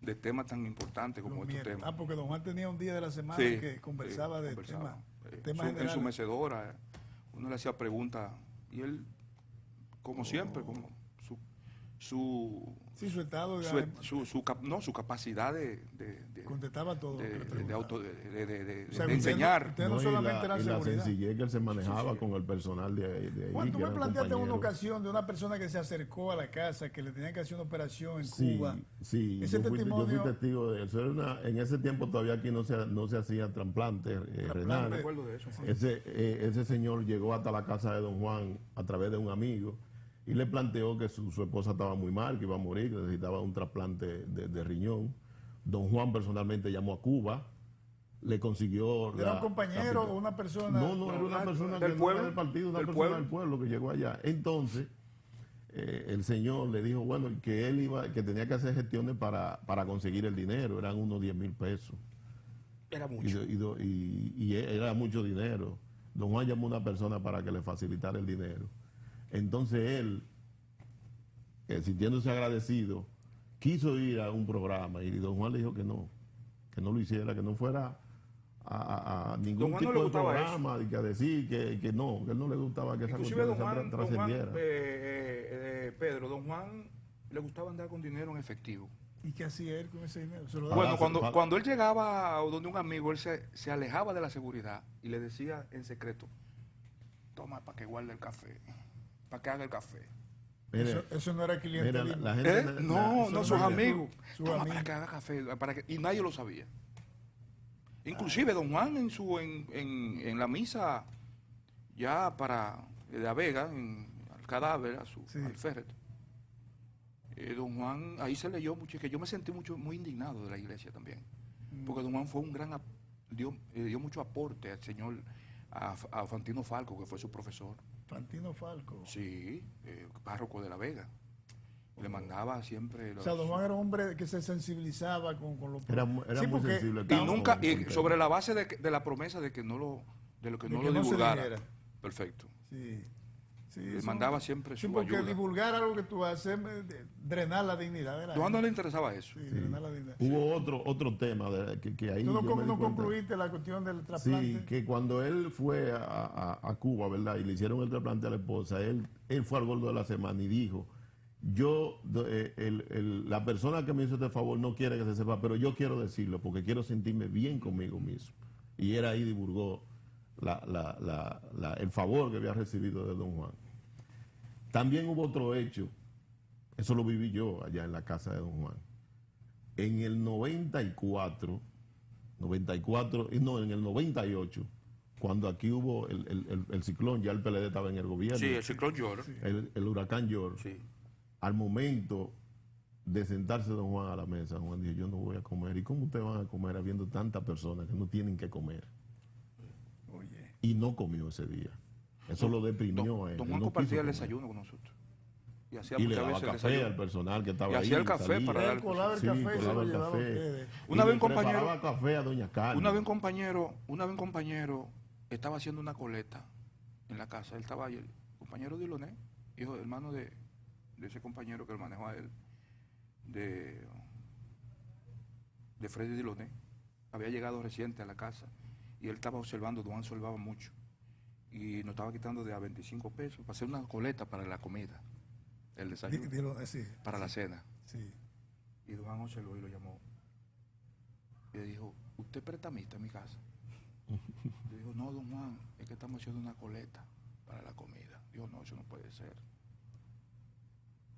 D: de temas tan importantes como
A: Los
D: estos
A: miércoles.
D: temas.
A: Porque don Juan tenía un día de la semana
D: Sí,
A: que conversaba
D: sí,
A: de
D: conversaba.
A: temas
D: En su
A: generales.
D: mecedora, uno le hacía preguntas y él, como siempre, como su,
A: Sí, su estado
D: su capacidad de
A: contestaba todo. lo que le
D: de
A: preguntaba.
D: auto- de
A: O sea,
D: de
A: usted
D: enseñar.
A: Usted no
B: y
A: solamente era
B: y la
A: seguridad.
B: sencillez que él se manejaba con el personal de ahí.
A: Juan, tú
B: que
A: me
B: eran
A: planteaste en una
B: compañeros.
A: ocasión de una persona que se acercó a la casa, que le tenían que hacer una operación en
B: Sí,
A: Cuba.
B: sí,
A: Ese
B: yo fui
A: testimonio-
B: testigo de eso. En ese tiempo todavía aquí no se hacían trasplantes renales.
D: Recuerdo de eso.
B: Ese señor llegó hasta la casa de don Juan a través de un amigo y le planteó que su esposa estaba muy mal, que iba a morir, que necesitaba un trasplante de riñón. Don Juan personalmente llamó a Cuba, le consiguió...
A: ¿Era un compañero o una persona?
B: No, era una persona
D: del
B: que
D: pueblo,
B: no era del partido, una
D: del
B: persona
D: pueblo.
B: del pueblo que llegó allá. Entonces, el señor le dijo, bueno, que él que tenía que hacer gestiones para conseguir el dinero, eran unos 10,000 pesos.
D: Era mucho.
B: Y era mucho dinero. Don Juan llamó a una persona para que le facilitara el dinero. Entonces él, sintiéndose agradecido, quiso ir a un programa y don Juan le dijo que no lo hiciera, que no fuera a ningún
D: Don Juan no
B: tipo
D: le
B: de
D: gustaba
B: programa y que a decir que no, que él no le gustaba que esa
D: Inclusive
B: cuestión trascendiera.
D: Pedro, don Juan le gustaba andar con dinero en efectivo.
A: ¿Y qué hacía él con ese dinero? ¿Se lo daba?
D: Bueno,
B: Para-
D: cuando él llegaba a donde un amigo, él se alejaba de la seguridad y le decía en secreto, toma para que guarde el café, para que haga el café.
B: Mire,
A: Eso no era cliente.
B: mira, la gente...
D: No,
A: eso
D: no,
A: no
D: sus
A: era
D: amigos.
A: su
D: Toma
A: amigo.
D: para que haga café, y nadie lo sabía. Inclusive don Juan en la misa ya para de La Vega, en al cadáver,
A: Sí.
D: al féretro. Don Juan, ahí se leyó mucho, que yo me sentí muy indignado de la iglesia también. Porque don Juan fue un gran, dio mucho aporte al señor, a Fantino Falco, que fue su profesor.
A: Fantino Falco.
D: Sí, párroco de La Vega. Le mandaba siempre...
A: O sea, don Juan era un hombre que se sensibilizaba con los
B: Era
A: Sí,
B: muy
A: porque
B: sensible.
D: Y nunca,
B: con
D: y
B: el
D: sobre la base de la promesa de que no lo
A: se
D: divulgara.
A: dijera.
D: Perfecto.
A: Sí. Sí,
D: Le
A: eso-
D: mandaba siempre
A: Sí,
D: su
A: porque
D: ayuda.
A: divulgar algo que tú haces, drenar la dignidad de la
D: Don Juan no
A: gente.
D: le interesaba eso.
A: Sí, drenar la dignidad.
B: Hubo otro tema que ahí
A: Tú no,
B: yo me di
A: no
B: cuenta.
A: concluiste la cuestión del trasplante.
B: Sí, que cuando él fue a Cuba, ¿verdad? Y le hicieron el trasplante a la esposa, él fue al gordo de la semana y dijo, la persona que me hizo este favor no quiere que se sepa, pero yo quiero decirlo porque quiero sentirme bien conmigo mismo. Y él ahí divulgó el favor que había recibido de don Juan. También hubo otro hecho, eso lo viví yo allá en la casa de don Juan. En el 94, en el 98, cuando aquí hubo el ciclón, ya el PLD estaba en el gobierno,
D: Sí, el ciclón George.
B: el huracán George,
D: Sí.
B: al momento de sentarse don Juan a la mesa, don Juan dijo, yo no voy a comer. ¿Y cómo ustedes van a comer habiendo tantas personas que no tienen que comer?
A: Oye,
B: Y no comió ese día. Eso lo deprimió a él.
D: Don
B: Él
D: Juan
B: no
D: compartía
B: quiso
D: el
B: comer.
D: desayuno con nosotros. Y hacía
B: Y le
D: muchas
B: daba
D: veces el
B: café
D: desayuno.
B: al personal que estaba
D: Y
B: ahí.
D: hacía el café
B: salía.
D: para dar
A: El colado del
B: Sí,
A: café se
B: colaba
A: lo
B: el
A: llevaba a
B: café.
A: ustedes.
D: Una
B: Y
D: vez
B: le
D: un compañero-
B: preparaba café a doña Carmen.
D: Una vez un compañero estaba haciendo una coleta en la casa. Él estaba ahí, el compañero de Iloné, hijo hermano de ese compañero que lo manejó a él, de Freddy Diloné. Había llegado reciente a la casa y él estaba observando, Don Juan observaba mucho. Y nos estaba quitando de a 25 pesos para hacer una coleta para la comida, el desayuno,
A: Sí,
D: para la cena.
A: sí.
D: Y Don Juan observó y lo llamó. Y le dijo, ¿usted es prestamista en mi casa? Le dijo, no, don Juan, es que estamos haciendo una coleta para la comida. Dijo, no, eso no puede ser.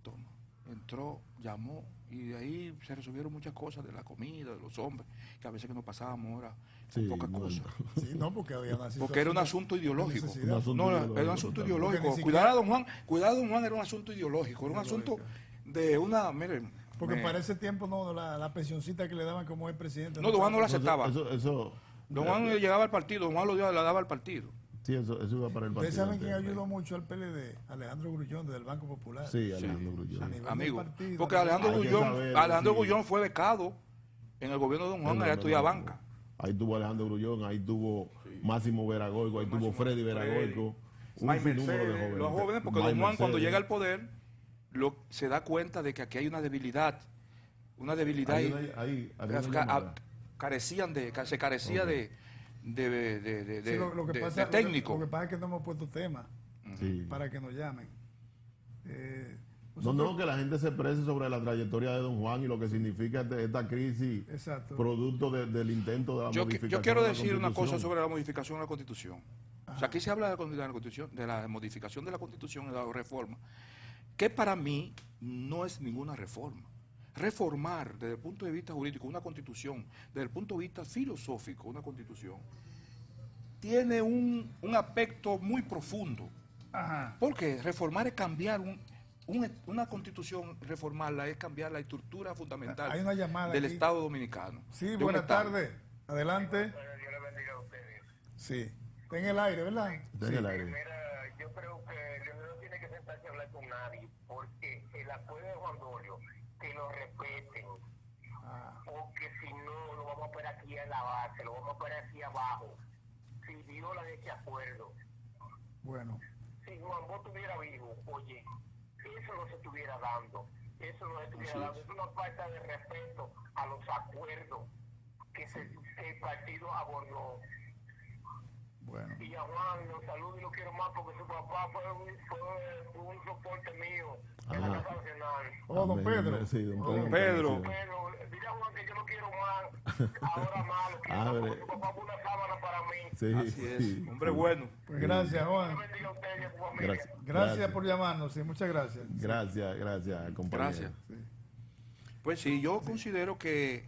D: Toma. Entró, llamó, y de ahí se resolvieron muchas cosas de la comida, de los hombres, que a veces que nos pasábamos horas
B: Sí,
D: con pocas
B: no,
D: cosas.
A: Sí, no, porque había una
D: Porque era un
A: situación
D: asunto ideológico.
A: necesidad.
B: Un asunto
D: No,
B: ideológico,
D: era un asunto
B: totalmente.
D: ideológico.
A: Porque ni
D: Cuidado a don Juan era un asunto ideológico, era un asunto de una, miren.
A: Porque para ese tiempo no, la pensioncita que le daban como el presidente.
D: No, don Juan no la
B: Entonces,
D: aceptaba.
B: Eso,
D: Don Juan le llegaba al partido, don Juan la daba al partido.
B: sí, eso iba para el
A: Ustedes
B: partido.
A: saben quién
B: entero.
A: ayudó mucho al PLD, Alejandro Grullón, del Banco Popular.
B: Sí, Alejandro
A: A
B: Grullón.
A: nivel
D: Amigo,
A: del partido,
D: porque
A: ¿no?
D: Alejandro
B: Hay que
D: Grullón,
B: saber,
D: Alejandro
B: sí.
D: Grullón fue becado en el gobierno de don Juan,
B: No,
D: allá
B: no,
D: estudiaba
B: no.
D: banca.
B: Ahí tuvo Alejandro Grullón, ahí tuvo Máximo Veragoico, ahí tuvo
D: Máximo
B: Freddy Veragoico. Un
D: May
B: sinnúmero de
D: Mercedes,
B: jóvenes.
D: los jóvenes, porque
B: May
D: don Juan cuando
B: Mercedes.
D: llega al poder se da cuenta de que aquí hay una debilidad
B: Ahí, había una llamada.
D: se carecía
B: Ok.
A: Sí, lo que
D: de
A: pasa,
D: técnico.
A: Lo que pasa es que no hemos puesto tema
B: Sí.
A: para que nos llamen.
B: No, que la gente se exprese sobre la trayectoria de don Juan y lo que significa esta crisis
A: Exacto.
B: producto del intento de la modificación.
D: Yo quiero
B: de la
D: decir una cosa
B: Constitución.
D: sobre la modificación de la Constitución. O sea, aquí se habla de la Constitución, de la modificación de la Constitución y de la reforma, que para mí no es ninguna reforma. Reformar desde el punto de vista jurídico una Constitución, desde el punto de vista filosófico una Constitución, tiene un aspecto muy profundo.
A: Ajá.
D: Porque reformar es cambiar una Constitución, reformarla es cambiar la estructura fundamental
A: Hay una llamada
D: del
A: aquí.
D: Estado dominicano.
A: Sí,
D: de un
A: buenas
D: Estado.
A: tardes. Adelante.
E: Dios le bendiga a ustedes.
A: Sí. Está en el aire, ¿verdad?
B: Está en el aire.
E: Mira, yo creo que Leonel no tiene que sentarse a hablar con nadie, porque el acuerdo de Juan Dolio, que lo respeten, porque si no, lo vamos a poner aquí en la base, lo vamos a poner aquí abajo, si violan ese acuerdo.
A: Bueno.
E: Si Juan Bosch estuviera vivo, oye, eso no se estuviera dando, eso no se estuviera dando, es una falta de respeto a los acuerdos que el partido abordó.
A: Bueno.
E: Y a Juan lo saludo y lo quiero más porque su papá fue un soporte mío en la Casa Nacional.
A: Oh, don
B: Amén.
A: Pedro.
B: Sí, don
A: Oh,
B: Pedro.
D: Pedro.
E: Pero dile a Juan que yo lo quiero más, ahora más, lo quiero más,
B: Abre.
E: porque su papá fue una sábana para mí.
B: Sí,
D: Así es,
B: sí.
D: hombre bueno.
A: Pues gracias, Juan.
E: Dios bendiga a ustedes y a su familia.
B: Gracias.
A: Gracias por llamarnos, sí, muchas gracias.
B: Gracias, compañero.
D: Gracias. Pues sí, yo considero que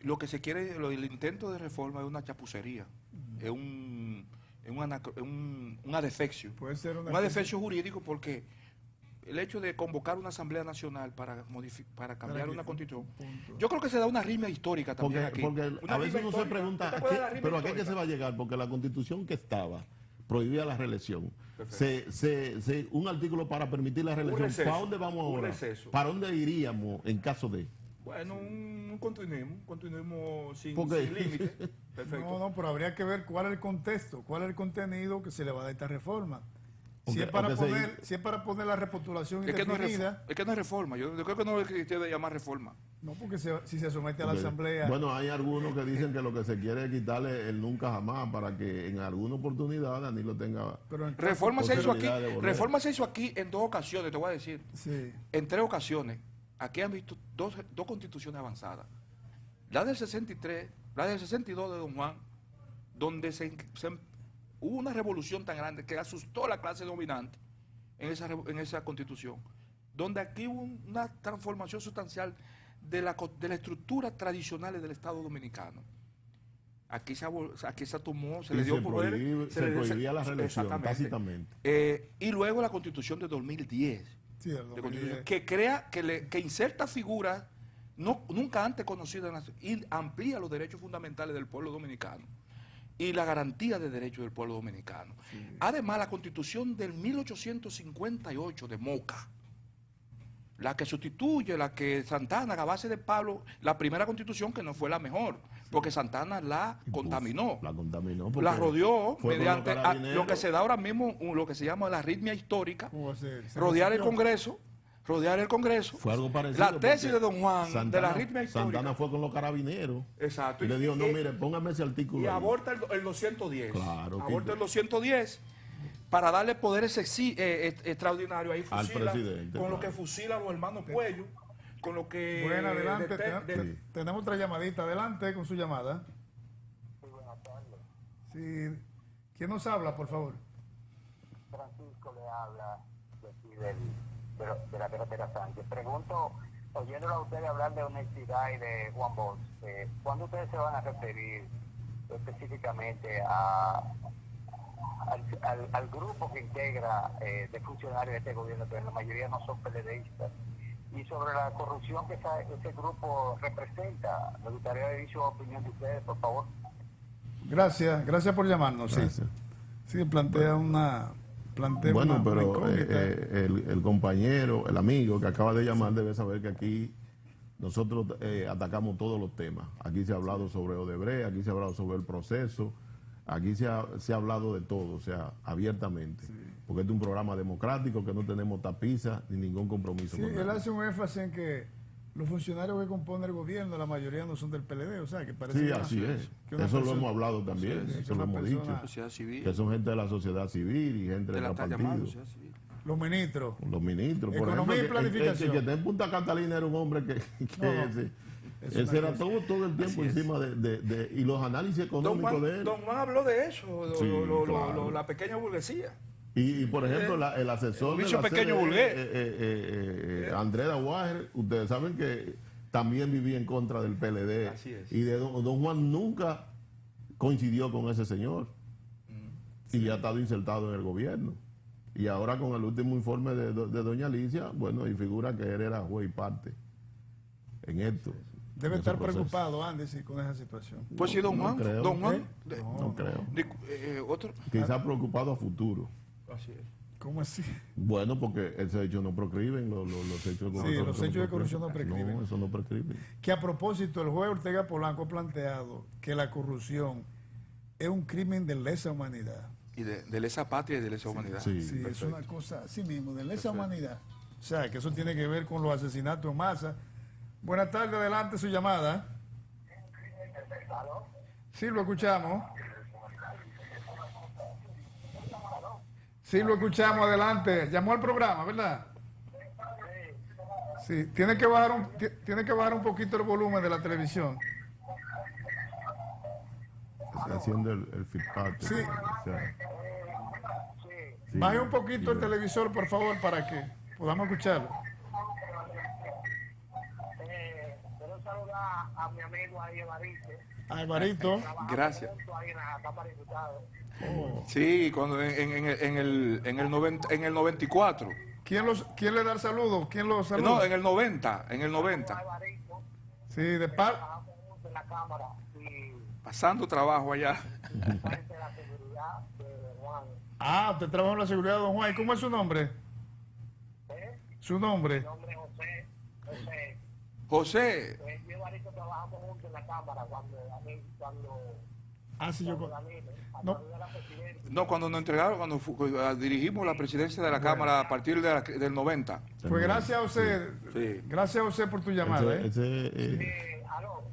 D: lo que se quiere, el intento de reforma es una chapucería, es un adefeccio.
A: Puede ser
D: Un adefeccio jurídico porque el hecho de convocar una Asamblea Nacional para cambiar
A: que-
D: una Constitución,
A: punto.
D: yo creo que se da una rima histórica también
B: Porque,
D: aquí.
B: porque
D: Una
B: a veces
D: rima
B: uno se
D: histórica.
B: pregunta,
D: ¿Tú te acuerdas de la rima
B: pero ¿a qué
D: histórica?
B: se va a llegar? Porque la constitución que estaba prohibía la reelección. Un artículo para permitir la reelección.
D: receso,
B: ¿Para dónde vamos
D: un
B: ahora?
D: receso.
B: ¿Para dónde iríamos en caso de?
D: Bueno, un continuismo sin
B: Porque-
D: límite. Perfecto.
A: No, pero habría que ver cuál es el contexto, cuál es el contenido que se le va a dar a esta reforma.
B: O
A: Si
B: que-
A: es para
B: o que se-
A: poner, si es para poner la repostulación
D: Es que, no es
A: indefinida,
D: es que no es reforma. Yo creo que no es que se debe llamar reforma.
A: no, porque si se somete a la
B: Porque,
A: asamblea,
B: Bueno, hay algunos que dicen que lo que se quiere es quitarle el nunca jamás para que en alguna oportunidad Danilo tenga...
A: pero en
D: Reforma se hizo aquí.
B: Posibilidad de volver.
D: Reforma se hizo aquí en 2 ocasiones, te voy a decir.
A: sí,
D: En 3 ocasiones. Aquí han visto dos constituciones avanzadas. La del 63, la del 62 de Don Juan, donde hubo una revolución tan grande que asustó a la clase dominante en esa constitución. Donde aquí hubo una transformación sustancial de la estructura tradicional del Estado dominicano. Aquí se tomó, se
B: y
D: le dio
B: se
D: poder.
B: se prohibía la reelección,
D: Exactamente.
B: tácitamente.
D: Y luego la constitución de 2010.
A: sí, el
D: De
A: 2010.
D: constitución, que crea, que inserta figuras nunca antes conocidas en y amplía los derechos fundamentales del pueblo dominicano y la garantía de derechos del pueblo dominicano. Además, la constitución del 1858 de Moca, la que sustituye, la que Santana, a base de Pablo, la primera constitución que no fue la mejor, porque Santana la contaminó.
B: La contaminó. porque
D: La rodeó
B: fue con
D: mediante
B: los carabineros.
D: lo que se da ahora mismo, lo que se llama la arritmia histórica,
A: ¿Cómo va a ser? ¿Se
D: rodear el
A: resolvió?
D: Congreso, rodear el Congreso.
B: Fue algo parecido.
D: La tesis
B: porque
D: de Don Juan de la arritmia histórica.
B: Santana fue con los carabineros.
D: Exacto.
B: Y le dijo, no, mire, póngame ese artículo.
D: Y
B: ahí".
D: aborta el 210.
B: Claro,
D: Aborta
B: que-
D: el 210 para darle poderes extraordinarios. Ahí
B: Al
D: fusila,
B: presidente,
D: con lo
B: claro.
D: que fusila a los hermanos Puello, con lo que...
A: Bueno, adelante.
D: de-
A: Tenemos otra llamadita. Adelante con su llamada.
E: Sí, buenas tardes.
A: Sí. ¿Quién nos habla, por favor?
E: Francisco le habla de aquí de la carretera Sánchez. Pregunto, oyéndolo a ustedes hablar de honestidad y de Juan Bosch, ¿cuándo ustedes se van a referir específicamente al grupo que integra de funcionarios de este gobierno, que la mayoría no son PLDistas? Y sobre la corrupción que ese grupo representa, me gustaría oír su opinión de ustedes, por favor.
A: Gracias por llamarnos. Sí,
B: Gracias.
A: sí plantea una
B: Bueno,
A: una
B: pero
A: incógnita.
B: el compañero, el amigo que acaba de llamar debe saber que aquí nosotros atacamos todos los temas. Aquí se ha hablado sobre Odebrecht, aquí se ha hablado sobre el proceso, aquí se ha hablado de todo, o sea, abiertamente. Porque este es un programa democrático que no tenemos tapiza ni ningún compromiso.
A: Sí,
B: con
A: él
B: nadie.
A: hace un énfasis en que los funcionarios que componen el gobierno, la mayoría no son del PLD, o sea, que parece
B: Sí,
A: que
B: así es.
A: que una
B: Eso lo
A: persona-
B: hemos hablado también,
A: Sí,
B: eso
A: que
B: lo
A: una
B: hemos
A: persona-
B: dicho.
D: Sociedad civil.
B: Que son gente de la sociedad civil y gente de
D: de la
B: los
D: tal llamada
B: partidos.
D: sociedad civil.
A: Los ministros.
B: Los ministros, por
A: Economía y
B: ejemplo,
A: planificación.
B: que está en Punta Catalina era un hombre que
A: Es
B: ese
A: una
B: era
A: cosa.
B: todo el tiempo
D: Así es.
B: encima y los análisis
D: Don
B: económicos
D: Juan,
B: de él.
D: Don Juan habló de eso,
B: Sí, claro.
D: la pequeña burguesía.
B: Y, por ejemplo, el asesor de
D: Bicho
B: la
D: pequeño
B: CDE, Andrés Aguajer, ustedes saben que también vivía en contra del PLD.
D: Así es.
B: Y de don Juan nunca coincidió con ese señor. Y ya ha estado insertado en el gobierno. Y ahora con el último informe de doña Alicia, bueno, y figura que él era juez y parte en esto.
A: Debe
B: en
A: estar
B: ese proceso.
A: preocupado, Andy, sí, con esa situación.
D: Pues sí, Don
B: no
D: Juan.
B: creo.
D: Don Juan.
B: No creo.
D: Otro.
B: Quizá preocupado a futuro.
D: Así es.
A: ¿Cómo así?
B: Bueno, porque ese hecho no prescriben, los hechos de corrupción.
A: Sí, los hechos de corrupción no prescriben.
B: No, eso no prescribe.
A: Que a propósito, el juez Ortega Polanco ha planteado que la corrupción es un crimen de lesa humanidad.
D: Y de lesa patria y de lesa humanidad.
B: Sí.
A: Sí, es
D: perfecto.
A: una cosa así mismo, de lesa humanidad. O sea, que eso tiene que ver con los asesinatos en masa. Buenas tardes, adelante su llamada. Sí, lo escuchamos. Sí, lo escuchamos, adelante. Llamó al programa, ¿verdad? Sí, tiene que bajar un poquito el volumen de la televisión.
B: Está haciendo el feedback.
A: Sí.
B: O sea, sí,
A: Baje un poquito el
B: sí.
A: televisor, por favor, para que podamos escucharlo.
E: Quiero saludar a mi amigo ahí, Evaristo.
A: Alvarito.
D: Gracias.
E: Ahí en la Cámara de Diputados.
D: Sí, cuando en el 94.
A: ¿Quién le da el saludo? ¿Quién lo saluda?
D: No, en el 90.
E: Evaristo,
A: Sí, de par.
E: trabajamos juntos en la Cámara y
D: Pasando trabajo allá.
E: parte de la seguridad de Juan.
A: Ah, usted trabaja en la seguridad de Don Juan. ¿Y cómo es su nombre? Su nombre.
E: Mi nombre es José.
D: José,
E: Yo y Evaristo trabajamos juntos en la Cámara cuando
A: Ah, sí, yo.
E: Danilo, a
A: No.
E: través de la presidencia.
D: no, cuando nos entregaron, cuando dirigimos la presidencia de la Cámara a partir del 90.
A: Pues gracias a usted.
D: Sí.
A: Gracias a usted por tu llamada.
E: Aló.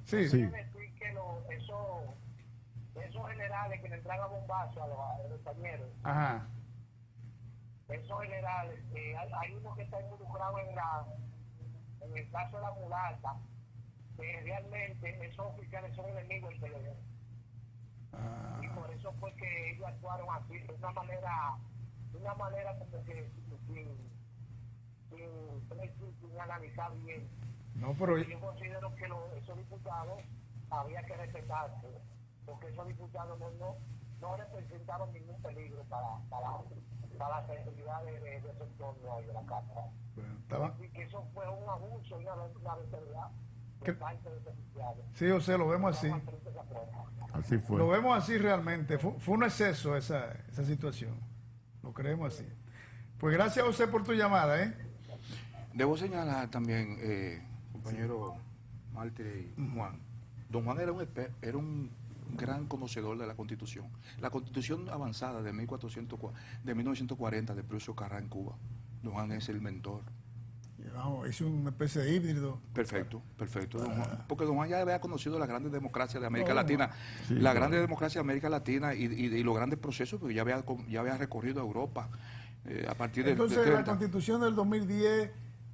A: Sí.
B: Sí.
E: Quiero decir que esos generales que le entregan un bombazo a los compañeros,
A: Ajá.
E: esos generales, hay uno que está involucrado en el caso de la mulata, que realmente esos oficiales son enemigos del PLD. Y por eso fue que ellos actuaron así, de una manera como que sin analizar bien.
A: No, pero.
E: Yo considero que esos diputados había que respetarse, porque esos diputados no representaban ningún peligro para la seguridad de ese entorno ahí de la Cámara.
A: Bueno, estaba.
E: Y que eso fue un abuso y una responsabilidad
A: ¿Qué?
E: de parte de esos oficiales.
A: Sí, José, lo vemos así.
B: Así fue.
A: Lo vemos así realmente. Fue un exceso esa situación. Lo creemos así. Pues gracias a usted por tu llamada, ¿eh?
D: Debo señalar también, compañero Mártir y Juan, don Juan era un gran conocedor de la Constitución. La Constitución avanzada de 1940 de Prucio Carrá en Cuba. Don Juan es el mentor.
A: Vamos, es una especie de híbrido.
D: Perfecto, perfecto. Don Juan, porque don Juan ya había conocido las grandes democracias de América
A: No,
D: Latina,
B: sí,
D: las
B: claro.
D: grandes democracias de América Latina y los grandes procesos, porque ya había recorrido Europa a partir de...
A: Entonces, la Constitución del 2010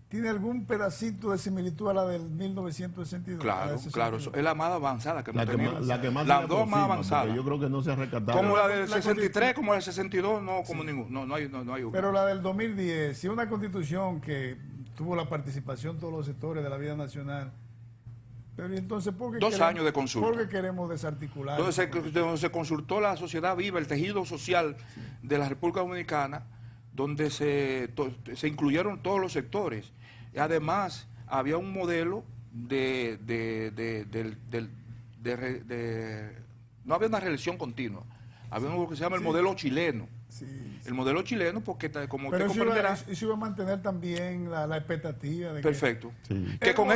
A: tiene algún pedacito de similitud a la del 1962.
D: Claro, claro, es la más avanzada que hemos tenido.
B: La que más se
D: Las
B: le
D: dos más
B: aproxima,
D: avanzadas.
B: porque yo creo que no se ha rescatado.
D: Como la del
A: La
D: 63, como la del 62, no, como ninguno. No hay una.
A: Pero la del 2010, si una constitución que tuvo la participación de todos los sectores de la vida nacional, pero ¿y entonces por qué
D: 2 años de consulta.
A: ¿Por qué queremos desarticular?
D: Donde se consultó la sociedad viva, el tejido social de la República Dominicana, donde se incluyeron todos los sectores. Y además, había un modelo no había una reelección continua. Había algo que se llama el modelo chileno.
A: Sí, sí.
D: El modelo chileno, porque como
A: Pero
D: usted
A: eso
D: comprenderá...
A: iba a mantener también la expectativa de
D: Perfecto.
B: Sí.
D: Que con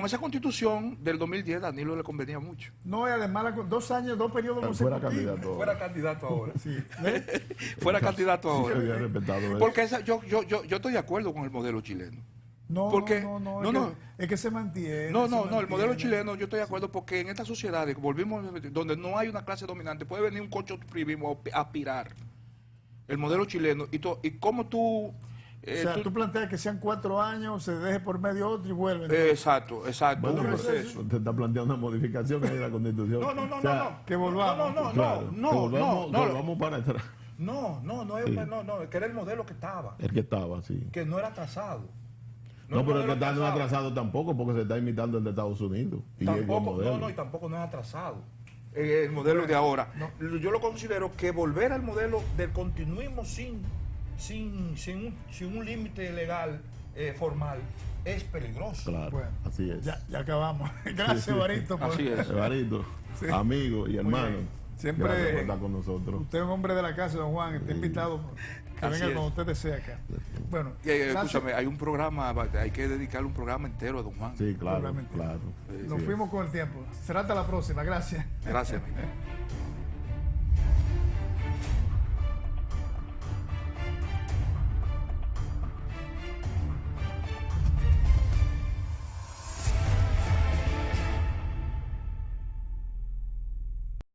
D: esa constitución del 2010 Danilo le convenía mucho.
A: No, y además 2 años, 2 periodos
B: Fuera
A: consecutivos.
B: candidato.
D: Fuera candidato ahora.
A: Sí.
D: Fuera candidato
B: Sí,
D: ahora.
B: que había respetado eso.
D: Porque yo estoy de acuerdo con el modelo chileno.
A: No,
D: Porque-
A: no, es que se mantiene.
D: No,
A: se
D: no, el modelo
A: mantiene.
D: chileno yo estoy de acuerdo porque en estas sociedades, donde no hay una clase dominante, puede venir un cocho primo a aspirar. El modelo chileno. Y cómo tú...
A: O sea, tú planteas que sean 4 años, se deje por medio otro y vuelven.
D: exacto.
B: Bueno,
D: un
B: pero
D: proceso.
B: te está planteando una modificación ahí de la Constitución.
D: No.
B: O sea,
A: que volvamos.
B: claro, que volvamos para atrás.
C: Es que era el modelo que estaba,
B: El que estaba, sí.
C: que no era trazado.
B: No, pero el que
C: modelo
B: está no es
C: trazado.
B: atrasado tampoco porque se está imitando el de Estados Unidos. Y es el
C: Tampoco,
B: modelo.
C: y tampoco no es atrasado.
D: El modelo de ahora. Yo lo considero que volver al modelo
C: Del continuismo sin un límite legal formal es peligroso.
B: Claro,
A: Bueno,
B: así es.
A: Ya acabamos. Gracias, Barito. por-
D: Así es.
B: Evarito,
A: Sí.
B: amigo y hermano.
A: Siempre-
B: Gracias por estar con nosotros.
A: Usted es un hombre de la casa, don Juan. Está invitado. Que
D: Así
A: venga
D: es.
A: cuando usted desee acá. Bueno,
D: Escúchame, hay un programa, hay que dedicarle un programa entero a don Juan.
B: Sí, claro,
A: Obviamente.
B: claro.
A: Nos
B: Sí,
A: fuimos con el tiempo. Será hasta la próxima. Gracias.
D: Gracias.